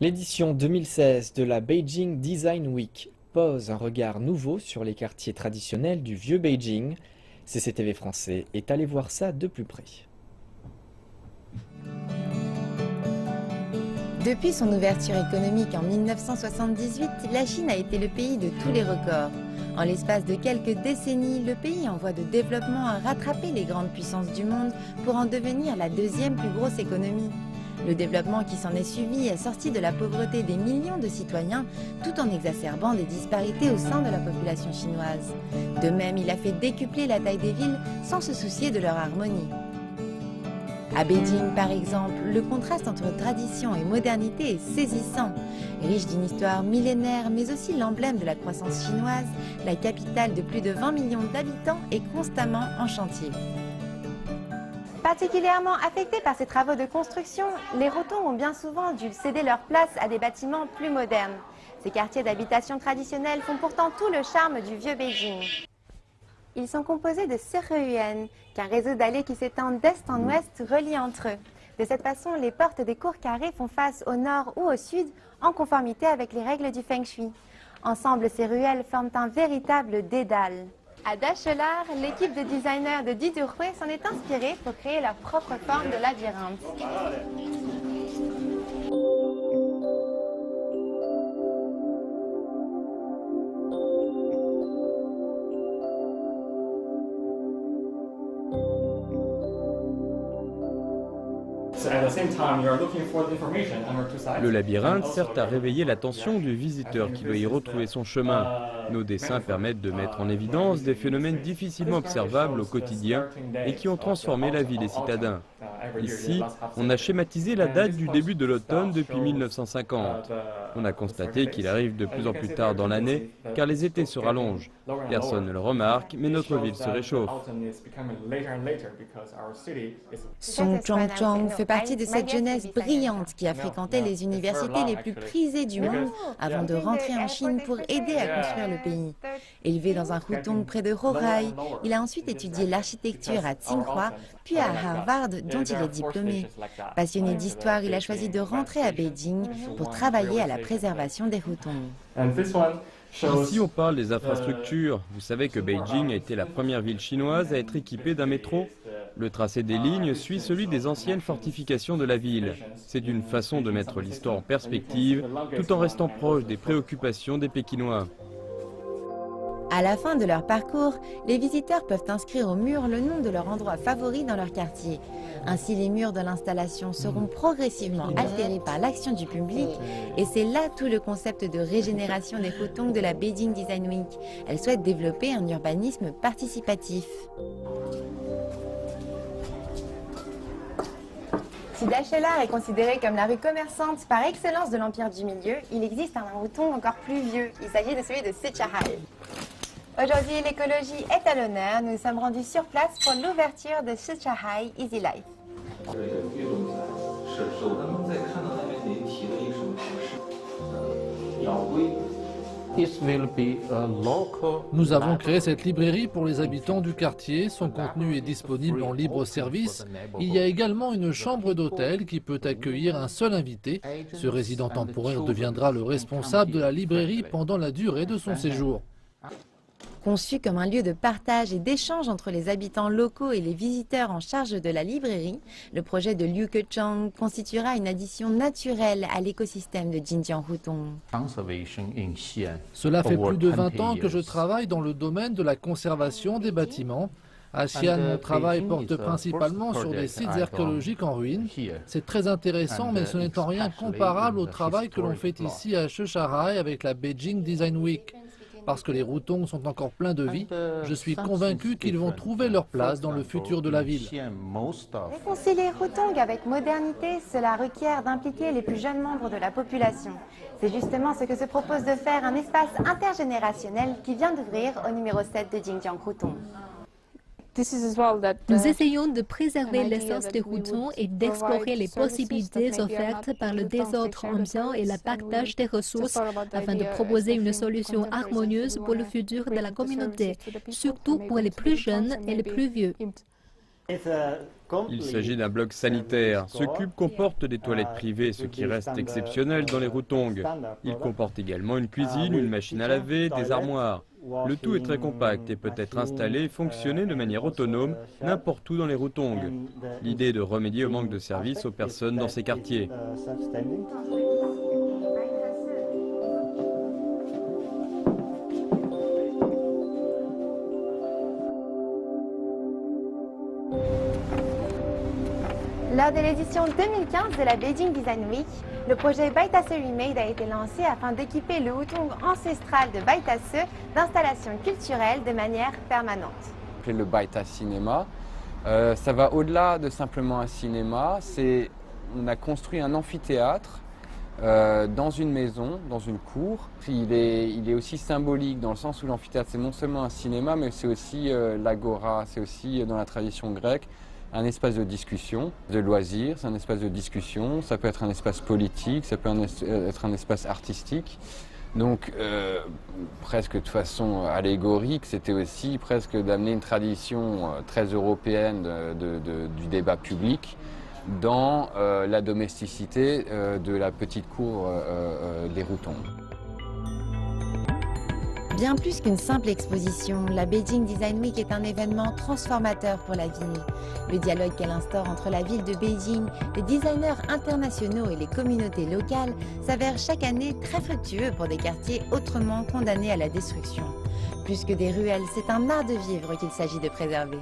L'édition 2016 de la Beijing Design Week pose un regard nouveau sur les quartiers traditionnels du vieux Beijing. CCTV français est allé voir ça de plus près. Depuis son ouverture économique en 1978, la Chine a été le pays de tous les records. En l'espace de quelques décennies, le pays en voie de développement a rattrapé les grandes puissances du monde pour en devenir la deuxième plus grosse économie. Le développement qui s'en est suivi a sorti de la pauvreté des millions de citoyens tout en exacerbant des disparités au sein de la population chinoise. De même, il a fait décupler la taille des villes sans se soucier de leur harmonie. À Beijing, par exemple, le contraste entre tradition et modernité est saisissant. Riche d'une histoire millénaire, mais aussi l'emblème de la croissance chinoise, la capitale de plus de 20 millions d'habitants est constamment en chantier. Particulièrement affectés par ces travaux de construction, les Rotong ont bien souvent dû céder leur place à des bâtiments plus modernes. Ces quartiers d'habitation traditionnels font pourtant tout le charme du vieux Beijing. Ils sont composés de Serhuyen, qu'un réseau d'allées qui s'étend d'est en ouest relie entre eux. De cette façon, les portes des cours carrées font face au nord ou au sud, en conformité avec les règles du Feng Shui. Ensemble, ces ruelles forment un véritable dédale. À Dachelar, l'équipe de designers de Didurhui s'en est inspirée pour créer leur propre forme de labyrinthe. Le labyrinthe sert à réveiller l'attention du visiteur qui doit y retrouver son chemin. Nos dessins permettent de mettre en évidence des phénomènes difficilement observables au quotidien et qui ont transformé la vie des citadins. Ici, on a schématisé la date du début de l'automne depuis 1950. On a constaté qu'il arrive de plus en plus tard dans l'année car les étés se rallongent. Personne ne le remarque, mais notre ville se réchauffe. Song Chong-chong fait partie de cette jeunesse brillante qui a fréquenté les universités les plus prisées du monde avant de rentrer en Chine pour aider à construire le pays. Élevé dans un hutong près de Horai, il a ensuite étudié l'architecture à Tsinghua, puis à Harvard, dont il est diplômé. Passionné d'histoire, il a choisi de rentrer à Beijing pour travailler à la préservation des hutong. Ici, on parle des infrastructures. Vous savez que Beijing a été la première ville chinoise à être équipée d'un métro. Le tracé des lignes suit celui des anciennes fortifications de la ville. C'est une façon de mettre l'histoire en perspective, tout en restant proche des préoccupations des Pékinois. À la fin de leur parcours, les visiteurs peuvent inscrire au mur le nom de leur endroit favori dans leur quartier. Ainsi, les murs de l'installation seront progressivement altérés par l'action du public et c'est là tout le concept de régénération des hutong de la Beijing Design Week. Elle souhaite développer un urbanisme participatif. Si Dachelar est considérée comme la rue commerçante par excellence de l'Empire du Milieu, il existe un hutong encore plus vieux. Il s'agit de celui de Sichahai. Aujourd'hui, l'écologie est à l'honneur. Nous nous sommes rendus sur place pour l'ouverture de Sichahai Easy Life. Nous avons créé cette librairie pour les habitants du quartier. Son contenu est disponible en libre service. Il y a également une chambre d'hôtel qui peut accueillir un seul invité. Ce résident temporaire deviendra le responsable de la librairie pendant la durée de son séjour. Conçu comme un lieu de partage et d'échange entre les habitants locaux et les visiteurs en charge de la librairie, le projet de Liu Kechang constituera une addition naturelle à l'écosystème de Jinjiang Hutong. Cela fait plus de 20 ans que je travaille dans le domaine de la conservation des bâtiments. À Xi'an, mon travail porte principalement sur des sites archéologiques en ruine. C'est très intéressant, mais ce n'est en rien comparable au travail que l'on fait ici à Sichahai avec la Beijing Design Week. Parce que les hutong sont encore pleins de vie, je suis convaincu qu'ils vont trouver leur place dans le futur de la ville. Réconcilier hutong avec modernité, cela requiert d'impliquer les plus jeunes membres de la population. C'est justement ce que se propose de faire un espace intergénérationnel qui vient d'ouvrir au numéro 7 de Jinjiang Hutong. Nous essayons de préserver l'essence des hutong et d'explorer les possibilités offertes par le désordre ambiant et le partage des ressources afin de proposer une solution harmonieuse pour le futur de la communauté, surtout pour les plus jeunes et les plus vieux. Il s'agit d'un bloc sanitaire. Ce cube comporte des toilettes privées, ce qui reste exceptionnel dans les Rotongs. Il comporte également une cuisine, une machine à laver, des armoires. Le tout est très compact et peut être installé et fonctionner de manière autonome n'importe où dans les Rotongs. L'idée est de remédier au manque de services aux personnes dans ces quartiers. Lors de l'édition 2015 de la Beijing Design Week, le projet Baitasse Remade a été lancé afin d'équiper le Hutong ancestral de Baitasse d'installations culturelles de manière permanente. Le Baitasse Cinéma, ça va au-delà de simplement un cinéma. On a construit un amphithéâtre dans une maison, dans une cour. Il est aussi symbolique dans le sens où l'amphithéâtre, c'est non seulement un cinéma, mais c'est aussi l'agora, c'est aussi dans la tradition grecque, un espace de discussion, de loisirs, c'est un espace de discussion, ça peut être un espace politique, ça peut être un espace artistique. Donc, presque de façon allégorique, c'était aussi presque d'amener une tradition très européenne du débat public dans la domesticité de la petite cour des Rotongs. Bien plus qu'une simple exposition, la Beijing Design Week est un événement transformateur pour la ville. Le dialogue qu'elle instaure entre la ville de Beijing, les designers internationaux et les communautés locales s'avère chaque année très fructueux pour des quartiers autrement condamnés à la destruction. Plus que des ruelles, c'est un art de vivre qu'il s'agit de préserver.